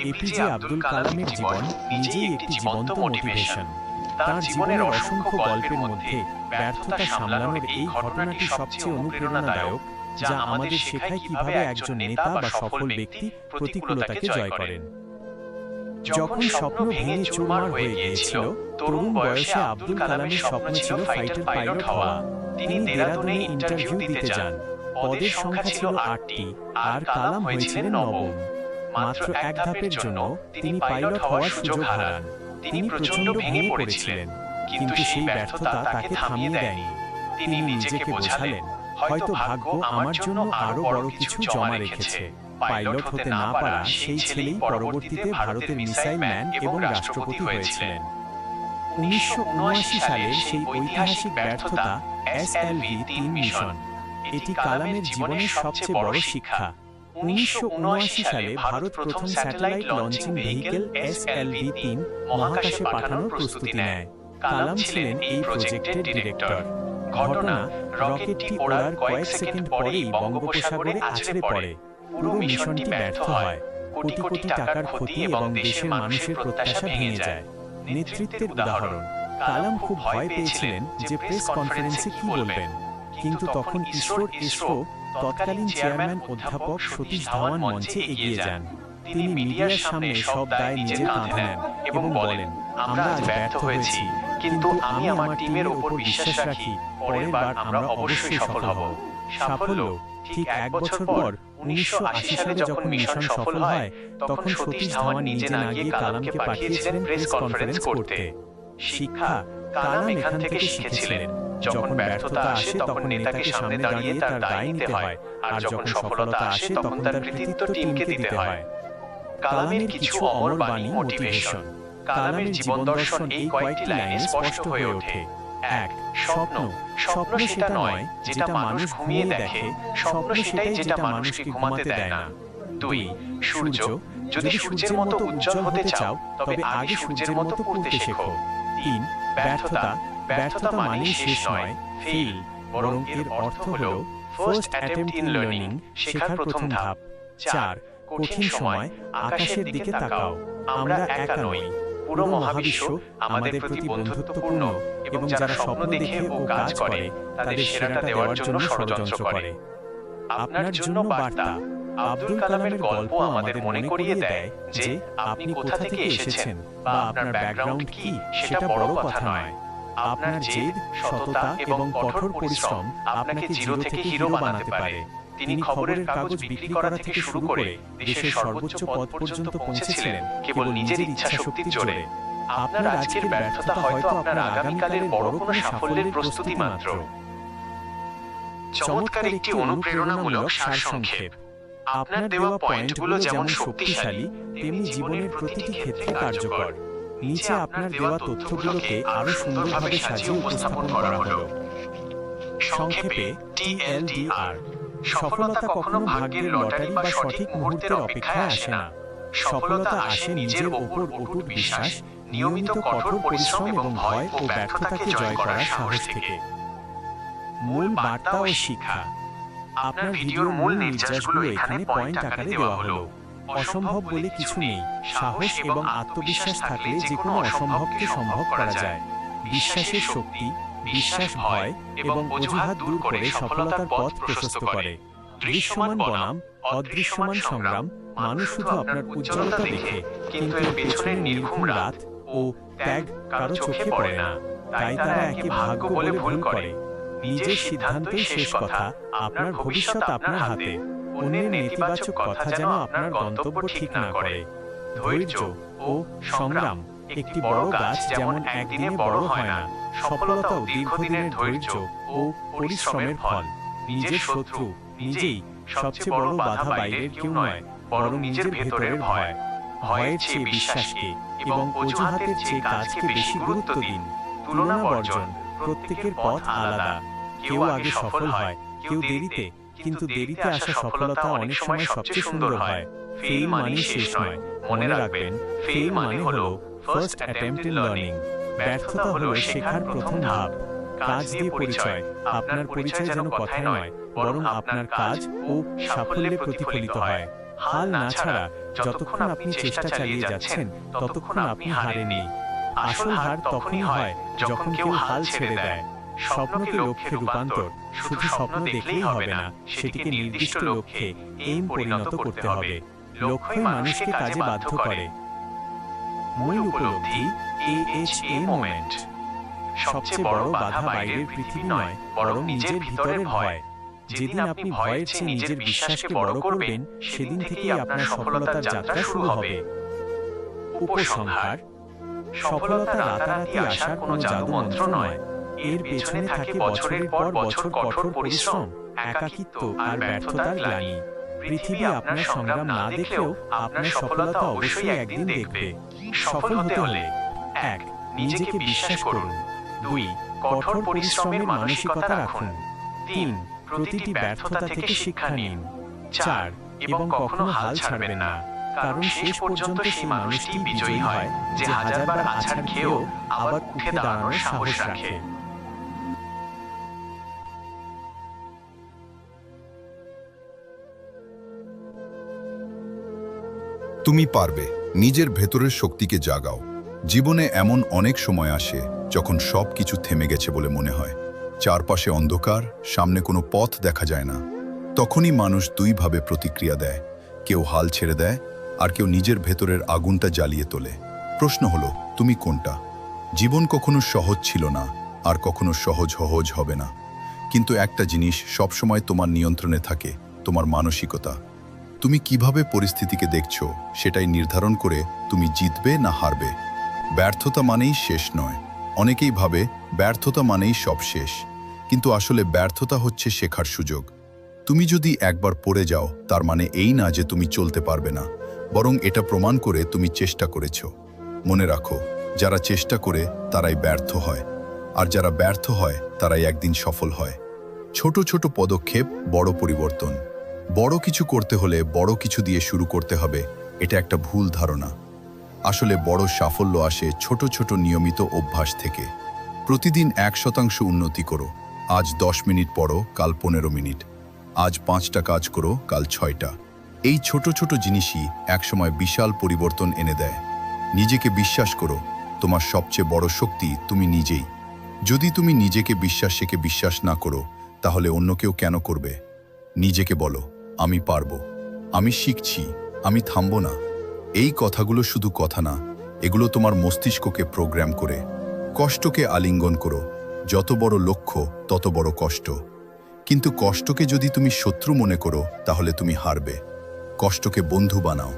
APJ Abdul কালামের জীবন নিজেই একটি জীবন্ত মোটিভেশন। তার জীবনের অসংখ্য গল্পের মধ্যে ব্যর্থতা সামলানোর এই ঘটনাটি সবচেয়ে অনুপ্রেরণাদায়ক, যা আমাদের শেখায় কিভাবে একজন নেতা বা সফল ব্যক্তি প্রতিকূলতাকে জয় করেন। যখন স্বপ্ন ভেঙে চুরমার হয়ে গিয়েছিল, তরুণ বয়সে আব্দুল কালামের স্বপ্ন ছিল ফাইটার পাইলট হওয়া। তিনি দেরাদুনে ইন্টারভিউ দিতে যান। পদের সংখ্যা ছিল ৮টি, আর কালাম হয়েছিলেন নবম। মাত্র এক ধাপের জন্য তিনি পাইলট হওয়ার সুযোগ হারান। তিনি প্রচণ্ড ভেঙে পড়েছিলেন, কিন্তু সেই ব্যর্থতা তাকে থামিয়ে দেয়নি। তিনি নিজেকে বোঝালেন, হয়তো ভাগ্য আমার জন্য আরো বড় কিছু জমা রেখেছে। পাইলট হতে না পারা সেই ছেলেই পরবর্তীতে ভারতের মিসাইল ম্যান এবং রাষ্ট্রপতি হয়েছিলেন। ১৯৭৯ সালের সেই ঐতিহাসিক ব্যর্থতা SLV-3 মিশন। এটি কালামের জীবনের সবচেয়ে বড় শিক্ষা। ১৯৭৯ সালে ভারত প্রথম স্যাটেলাইট লঞ্চিং ভেহিকেল SLV-3 মহাকাশে পাঠানোর প্রস্তুতি নেয়। কালাম ছিলেন এই প্রজেক্টের ডিরেক্টর। ঘটনা, রকেটটি ওড়ার কয়েক সেকেন্ড পরেই বঙ্গোপসাগরে আছড়ে পড়ে। পুরো মিশনটি ব্যর্থ হয়। কোটি কোটি টাকার ক্ষতি এবং দেশের মানুষের প্রত্যাশা ভেঙে যায়। নেতৃত্বের উদাহরণ, কালাম খুব ভয় পেয়েছিলেন যে প্রেস কনফারেন্সে কি বলবেন। কিন্তু তখন ইসরো তৎকালীন চেয়ারম্যান অধ্যাপক সতীশ ধাওয়ান মঞ্চে এগিয়ে যান। তিনি মিডিয়ার সামনে সব দায় নিজের কাঁধে নেন এবং বলেন, আমরা আজ ব্যর্থ হয়েছি, কিন্তু আমি আমার টিমের উপর বিশ্বাস রাখি পরের বার আমরা অবশ্যই সফল হব। সাফল্য, ঠিক এক বছর পর ১৯৮০ সালে যখন মিশন সফল হয়, তখন সতীশ ধাওয়ান নিজে না গিয়ে কালামকে পাঠিয়েছিলেন প্রেস কনফারেন্স করতে। শিক্ষা, কালাম এখান থেকে শিখেছিলেন, যখন ব্যর্থতা আসে তখন নেতাকে সামনে দাঁড়িয়ে তার দায় নিতে হয়, আর যখন সফলতা আসে তখন তার কৃতিত্ব টিমকে দিতে হয়। কালামের কিছু অমর বাণী মোটিভেশন। কালামের জীবন দর্শন এই কয়েকটি লাইনে স্পষ্ট হয়ে ওঠে। ১. স্বপ্ন। স্বপ্ন সেটা নয় যেটা মানুষ ঘুমিয়ে দেখে, স্বপ্ন সেটাই যেটা মানুষকে ঘুমাতে দেয় না। ২. সূর্য। যদি সূর্যের মতো উজ্জ্বল হতে চাও, তবে আগে সূর্যের মতো পড়তে শেখো। ৩. ব্যর্থতা। ব্যর্থতা মানেই শেষ নয়, ফেল, বরং এর অর্থ হলো ফার্স্ট অ্যাটেম্পট ইন লার্নিং, শেখার প্রথম ধাপ। ৪. কঠিন সময়, আকাশের দিকে তাকাও, আমরা একা নই। পুরো মহাবিশ্ব আমাদের প্রতি বন্ধুত্বপূর্ণ, এবং যারা স্বপ্ন দেখে ও কাজ করে তাদের সেরাটা দেওয়ার জন্য ষড়যন্ত্র করে। আপনার জন্য বার্তা, আব্দুল কালামের গল্প আমাদের মনে করিয়ে দেয় যে আপনি কোথা থেকে এসেছেন বা আপনার ব্যাকগ্রাউন্ড কি সেটা বড় কথা নয়। আপনার জেদ, সততা এবং কঠোর পরিশ্রম আপনাকে জিরো থেকে হিরো বানাতে পারে। তিনি খবরের কাগজ বিক্রি করা থেকে শুরু করে দেশের সর্বোচ্চ পদ পর্যন্ত পৌঁছেছিলেন কেবল নিজের ইচ্ছাশক্তির জোরে। আপনার আজকের ব্যর্থতা হয়তো আপনার আগামীকালের বড় কোনো সাফল্যের প্রস্তুতি মাত্র। চমৎকার একটি অনুপ্রেরণামূলক সারসংক্ষেপ। আপনার দেওয়া পয়েন্টগুলো যেমন শক্তিশালী, তেমনি জীবনের প্রতিটি ক্ষেত্রে কার্যকর। নিচে আপনার দেওয়া তথ্যগুলোকে আরো সুন্দরভাবে সাজিয়ে উপস্থাপন করা হলো। সংক্ষেপে TLDR, সফলতা কখনো ভাগ্যের লটারি বা সঠিক মুহূর্তের অপেক্ষায় আসে না। সফলতা আসে নিজের ওপর অটুট বিশ্বাস, নিয়মিত কঠোর পরিশ্রম এবং ভয় ও ব্যর্থতাকে জয় করার সাহস থেকে। মূল বার্তা ও শিক্ষা। আপনার ভিডিওর মূল নির্দেশগুলো এখানে পয়েন্ট আকারে দেওয়া হলো। অসম্ভব বলে কিছু নেই, সাহস এবং আত্মবিশ্বাস থাকলে যে কোনো অসম্ভবকে সম্ভব করা যায়। বিশ্বাসের শক্তি, বিশ্বাস ভয় এবং অজুহাত দূর করে সফলতার পথ প্রশস্ত করে। দৃশ্যমান বনাম অদৃশ্যমান সংগ্রাম, মানুষ শুধু আপনার উজ্জ্বলতা দেখে, কিন্তু এর পেছনের নির্ঘুম রাত ও ত্যাগ কারো চোখে পড়ে না। তাই তারা একে ভাগ্য বলে ভুল করে। নিজের সিদ্ধান্তই শেষ কথা, আপনার ভবিষ্যৎ আপনার হাতে। অন্যের নেতিবাচক কথা যেন আপনার গন্তব্য ঠিক না করে। ধৈর্য ও সংগ্রাম, একটি বড় গাছ যেমন একদিনে বড় হয় না, সফলতাও দীর্ঘদিনের ধৈর্য ও পরিশ্রমের ফল। নিজের শত্রু নিজেই, সবচেয়ে বড় বাধা বাইরের কেউ নয়, বরং নিজের ভেতরের ভয়। ভয়ের চেয়ে বিশ্বাসকে এবং অজুহাতের চেয়ে কাজকে বেশি গুরুত্ব দিন। তুলনা বর্জন, প্রত্যেকের পথ আলাদা। কেউ আগে সফল হয়, কেউ দেরিতে, কিন্তু দেরিতে আসা সফলতা অনেক সময় সবচেয়ে সুন্দর হয়। ফেল মানেই শেষ নয়, মনে রাখবেন, ফেল মানে হলো ফার্স্ট অ্যাটেম্পট ইন লার্নিং। ব্যর্থতা হলো শেখার প্রথম ধাপ। কাজ দিয়ে পরিচয়, আপনার পরিচয় যেন কথায় নয়, বরং আপনার কাজ ও সাফল্যে প্রতিফলিত হয়। হাল না ছাড়া যতক্ষণ আপনি চেষ্টা চালিয়ে যাচ্ছেন ততক্ষণ আপনি হারেননি। আসল হার তখনই হয় যখন কেউ হাল ছেড়ে দেয়। স্বপ্নকে লক্ষ্যে রূপান্তর শুধু স্বপ্ন দেখলেই হবে না, সেটিকে নির্দিষ্ট লক্ষ্যে এইম পরিণত করতে হবে। লক্ষ্যই মানুষকে কাজে বাধ্য করে। মূল উপলব্ধি AHA মোমেন্ট। সবচেয়ে বড় বাধা বাইরের পৃথিবী নয়, বরং নিজের ভিতরের ভয়। যেদিন আপনি ভয়ের চেয়ে নিজের বিশ্বাসকে বড় করবেন, সেদিন থেকেই আপনার সফলতার যাত্রা শুরু হবে। উপসংহার: সফলতা রাতারাতি আসার কোনো জাদু মন্ত্র নয়। এর পেছনে থাকে বছরের পর বছর কঠোর পরিশ্রম, একাকিত্ব আর ব্যর্থতার গ্লানি। পৃথিবী আপনার সংগ্রাম না দেখলেও আপনার সফলতা অবশ্যই একদিন দেখবে। সফল হতে হলে 1. নিজেকে বিশ্বাস করুন। 2. কঠোর পরিশ্রমের মানসিকতা রাখুন। 3. প্রতিটি ব্যর্থতা থেকে শিক্ষা নিন। 4. এবং কখনো হাল ছাড়বেন না, কারণ শেষ পর্যন্ত সেই মানুষটি বিজয়ী হয় যে হাজারবার আছাড় খেয়েও আবার উঠে দাঁড়ানোর সাহস রাখে। তুমি পারবে। নিজের ভেতরের শক্তিকে জাগাও। জীবনে এমন অনেক সময় আসে যখন সব কিছু থেমে গেছে বলে মনে হয়। চারপাশে অন্ধকার, সামনে কোনো পথ দেখা যায় না। তখনই মানুষ দুইভাবে প্রতিক্রিয়া দেয়। কেউ হাল ছেড়ে দেয়, আর কেউ নিজের ভেতরের আগুনটা জ্বালিয়ে তোলে। প্রশ্ন হলো, তুমি কোনটা? জীবন কখনো সহজ ছিল না, আর কখনো সহজ হবে না। কিন্তু একটা জিনিস সবসময় তোমার নিয়ন্ত্রণে থাকে, তোমার মানসিকতা। তুমি কিভাবে পরিস্থিতিকে দেখছো সেটাই নির্ধারণ করে তুমি জিতবে না হারবে। ব্যর্থতা মানেই শেষ নয়। অনেকেই ভাবে ব্যর্থতা মানেই সব শেষ, কিন্তু আসলে ব্যর্থতা হচ্ছে শেখার সুযোগ। তুমি যদি একবার পড়ে যাও, তার মানে এই না যে তুমি চলতে পারবে না, বরং এটা প্রমাণ করে তুমি চেষ্টা করেছো। মনে রাখো, যারা চেষ্টা করে তারাই ব্যর্থ হয়, আর যারা ব্যর্থ হয় তারাই একদিন সফল হয়। ছোট ছোট পদক্ষেপ, বড় পরিবর্তন। বড় কিছু করতে হলে বড় কিছু দিয়ে শুরু করতে হবে, এটা একটা ভুল ধারণা। আসলে বড় সাফল্য আসে ছোট ছোট নিয়মিত অভ্যাস থেকে। প্রতিদিন 1% উন্নতি করো। আজ 10 মিনিট পড়ো, কাল 15 মিনিট। আজ 5টা কাজ করো, কাল 6টা। এই ছোট ছোট জিনিসই একসময় বিশাল পরিবর্তন এনে দেয়। নিজেকে বিশ্বাস করো, তোমার সবচেয়ে বড় শক্তি তুমি নিজেই। যদি তুমি নিজেকে বিশ্বাস না করো, তাহলে অন্য কেউ কেন করবে? নিজেকে বলো, আমি পারবো, আমি শিখছি, আমি থামবো না। এই কথাগুলো শুধু কথা না, এগুলো তোমার মস্তিষ্ককে প্রোগ্রাম করে। কষ্টকে আলিঙ্গন করো। যত বড় লক্ষ্য তত বড় কষ্ট। কিন্তু কষ্টকে যদি তুমি শত্রু মনে করো, তাহলে তুমি হারবে। কষ্টকে বন্ধু বানাও।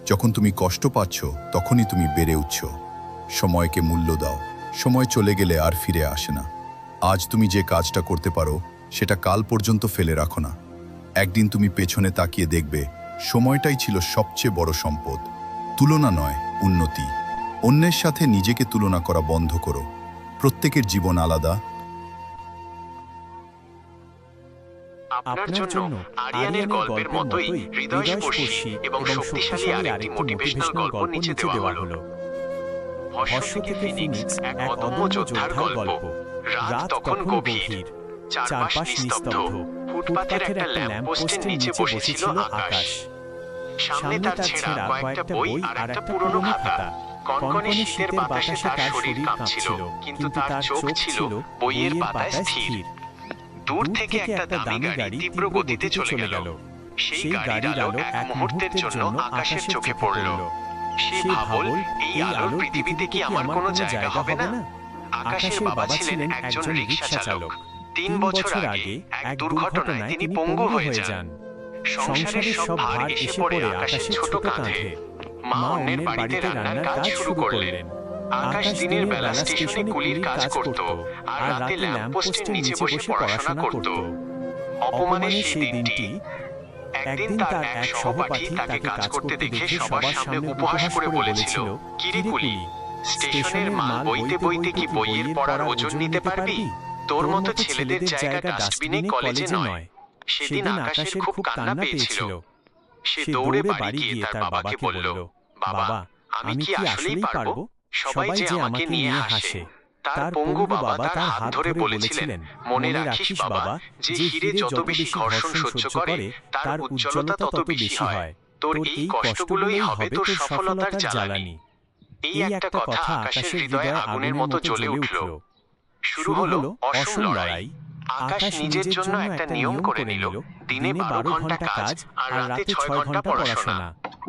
যখন তুমি কষ্ট পাচ্ছ, তখনই তুমি বেড়ে উঠছ। সময়কে মূল্য দাও। সময় চলে গেলে আর ফিরে আসে না। আজ তুমি যে কাজটা করতে পারো, সেটা কাল পর্যন্ত ফেলে রাখো না। একদিন তুমি পেছনে তাকিয়ে দেখবে, সময়টাই ছিল সবচেয়ে বড় সম্পদ। তুলনা নয়, উন্নতি। অন্যের সাথে নিজেকে তুলনা করা বন্ধ করো। প্রত্যেকের জীবন আলাদা। আপনার জন্য আরিয়ানের গল্পের মতোই হৃদয়স্পর্শী এবং শক্তিশালী আরেকটি মোটিভেশনাল গল্প নিচে দেওয়া হলো। ভস্ম থেকে ফিনিক্স, এক অদম্য যোদ্ধার গল্প। রাত তখন গভীর, চারপাশ নিস্তব্ধ। ফুটপাথের একটা ল্যাম্পপোস্টের নিচে বসেছিল আকাশ। সামনে তার ছেঁড়া কয়েকটা বই আর একটা পুরনো খাতা। কনকনে শীতের বাতাসে তার শরীর কাঁপছিল, কিন্তু তার চোখ ছিল বইয়ের পাতায় স্থির। দূর থেকে একটা দামি গাড়ি তীব্র গতিতে চলে গেল। সেই গাড়ির আলো এক মুহূর্তের জন্য আকাশের চোখে পড়ল। সে ভাবল, এই আলোর পৃথিবীতে কি আমার কোনো জায়গা হবে না? আকাশের বাবা ছিলেন একজন রিকশা চালক। 3 বছর আগে এক দুর্ঘটনায় তিনি পঙ্গু হয়ে যান। সংসারের সব ভার এসে পড়ে আকাশের ছোট কাঁধে। মা অন্যের বাড়িতে রান্নার কাজ শুরু করলেন। আকাশ দিনের বেলা স্টেশনে কুলির কাজ করত, আর রাতে ল্যাম্পপোস্টের নিচে বসে পড়াশোনা করত। অপমানের সেই দিনটি। একদিন তার এক সহপাঠী তাকে কাজ করতে দেখে সবার সামনে উপহাস করে বলেছিল, কিরে কুলি, স্টেশনের মাল বইতে বইতে কি বইয়ের পড়ার ওজন নিতে পারবি? তোর মতো ছেলেদের জায়গা ডাস্টবিনে, কলেজে নয়। সেদিন আকাশের খুব কান্না পেয়েছিল। সে দৌড়ে বাড়ি গিয়ে তার বাবাকে বলল, বাবা, আমি কি আসলেই পারবো? সবাই যে আমাকে নিয়ে হাসে। তার পঙ্গু বাবা তার হাত ধরে বলেছিলেন, মনে রাখিস বাবা, যে হিরে যত বেশি ঘর্ষণ সহ্য করে, তার উজ্জ্বলতা তত বেশি হয়। তোর এই কষ্টগুলোই হবে তোর সফলতার জ্বালানি। এই একটা কথা আকাশের হৃদয়ে আগুনের মতো জ্বলে উঠল। শুরু হলো অসম লড়াই। আকাশ নিজের জন্য একটা নিয়ম করে নিল, দিনে 12 ঘন্টা কাজ আর রাতে 6 ঘন্টা পড়াশোনা।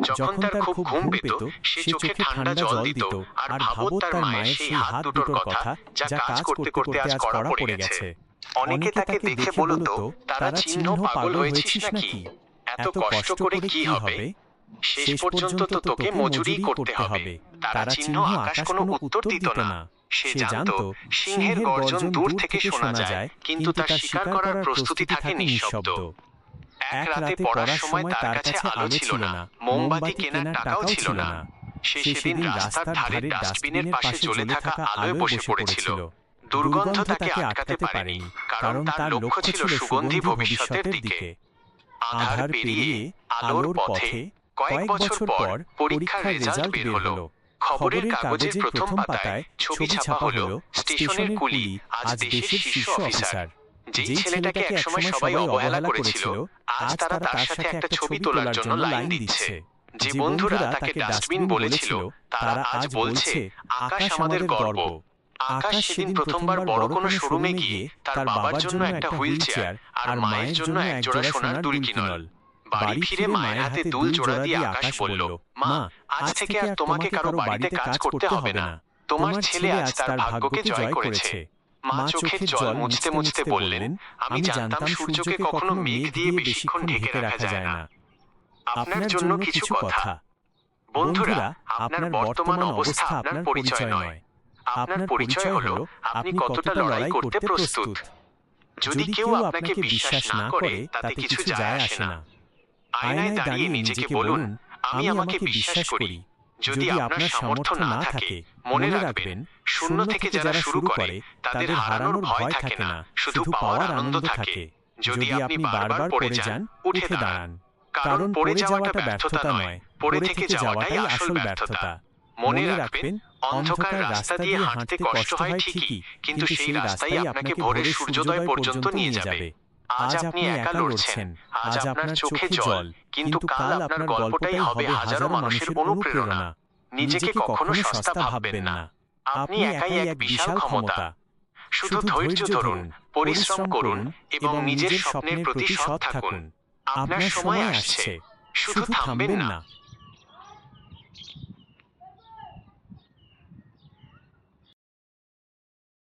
যখন তার খুব ঘুম পেত, সে চোখে ঠান্ডা জল দিত আর ভাবত তার মায়ের সেই হাত দুটোর কথা, যা কাজ করতে করতে আজ কড়া পড়ে গেছে। অনেকে তাকে দেখে বলতো, তারা চিহ্ন পাগল হয়েছিস নাকি? এত কষ্ট করে কি হবে? শেষ পর্যন্ত তো তোকে মজুরি করতে হবে। তারা চিহ্ন আকাশ কোনো উত্তর দিত না। সে জানত সিংহের গর্জন দূর থেকে শোনা যায়, কিন্তু তার শিকার করার প্রস্তুতি থাকে নিঃশব্দ। এক রাতে পড়ার সময় তার কাছে আলো ছিল না, মোমবাতি কেনার টাকাও ছিল না। সে সেদিন রাস্তার ধারে ডাস্টবিনের পাশে জ্বলে থাকা আলোয় বসে পড়েছিল। দুর্গন্ধ তাকে আটকাতে পারেনি, কারণ তার লক্ষ্য ছিল সুগন্ধি ভবিষ্যতের দিকে। আধার পেরিয়ে আলোর পথে কয়েক বছর পর পরীক্ষার রেজাল্ট বের হলো। খবরের কাগজের প্রথম পাতায় ছবি ছাপা হলো স্টেশনের কুলি আজ দেশের শীর্ষ অফিসার। যেই ছেলেটাকে একসময় সবাই অবহেলা করেছিল, আজ তারা তার সাথে একটা ছবি তোলার জন্য লাইন দিচ্ছে। যে বন্ধুরা তাকে ডাস্টবিন বলেছিল, তারা আজ বলছে আকাশ আমাদের গর্ব। আকাশ সেদিন প্রথমবার বড় কোনো শোরুমে গিয়ে তার বাবার জন্য একটা হুইল চেয়ার আর মায়ের জন্য একজোড়া সোনার দুল কিনল। বাড়ি ফিরে মায়ের হাতে দুল জোড়া দিয়ে আকাশ বলল, মা, আজ থেকে আর তোমাকে কারো বাড়িতে কাজ করতে হবে না। তোমার ছেলে আজ তার ভাগ্যকে জয় করেছে। মা চোখের জল মুছতে মুছতে বললেন, আমি জানতাম সূর্যকে কখনো মেঘ দিয়ে বেশিক্ষণ ঢেকে রাখা যায় না। আপনার জন্য কিছু কথা। বন্ধুরা, আপনার বর্তমান অবস্থা আপনার পরিচয় নয়। আপনার পরিচয় হলো আপনি কতটা লড়াই করতে প্রস্তুত। যদি কেউ আপনাকে বিশ্বাস না করে, তাতে কিছু যায় আসে না। আয়নায় দাঁড়িয়ে নিজেকে বলুন, আমি আমাকে বিশ্বাস করি। যদি আপনার সামর্থ্য না থাকে, মনে রাখবেন, শূন্য থেকে যারা শুরু করে তাদের হারানোর ভয় থাকে না, শুধু পাওয়ার আনন্দ থাকে। যদি আপনি বারবার পড়ে যান, উঠে দাঁড়ান। কারণ পড়ে যাওয়াটা ব্যর্থতা নয়, পড়ে থেকে যাওয়াটাই আসল ব্যর্থতা। মনে রাখবেন, অন্ধকার রাস্তা দিয়ে হাঁটতে কষ্ট হয় ঠিকই, কিন্তু সেই রাস্তাই আপনাকে ভোরের সূর্যোদয় পর্যন্ত নিয়ে যাবে। আজ আপনি একা লড়ছেন, আজ আপনার চোখে জল, কিন্তু কাল আপনার গল্পটাই হবে হাজারো মানুষের অনুপ্রেরণা। নিজেকে কখনো সস্তা ভাববেন না। আপনি একাই এক বিশাল ক্ষমতা। শুধু ধৈর্য ধরুন, পরিশ্রম করুন এবং নিজের স্বপ্নের প্রতি সৎ থাকুন। আপনার সময় আসছে, শুধু থামবেন না।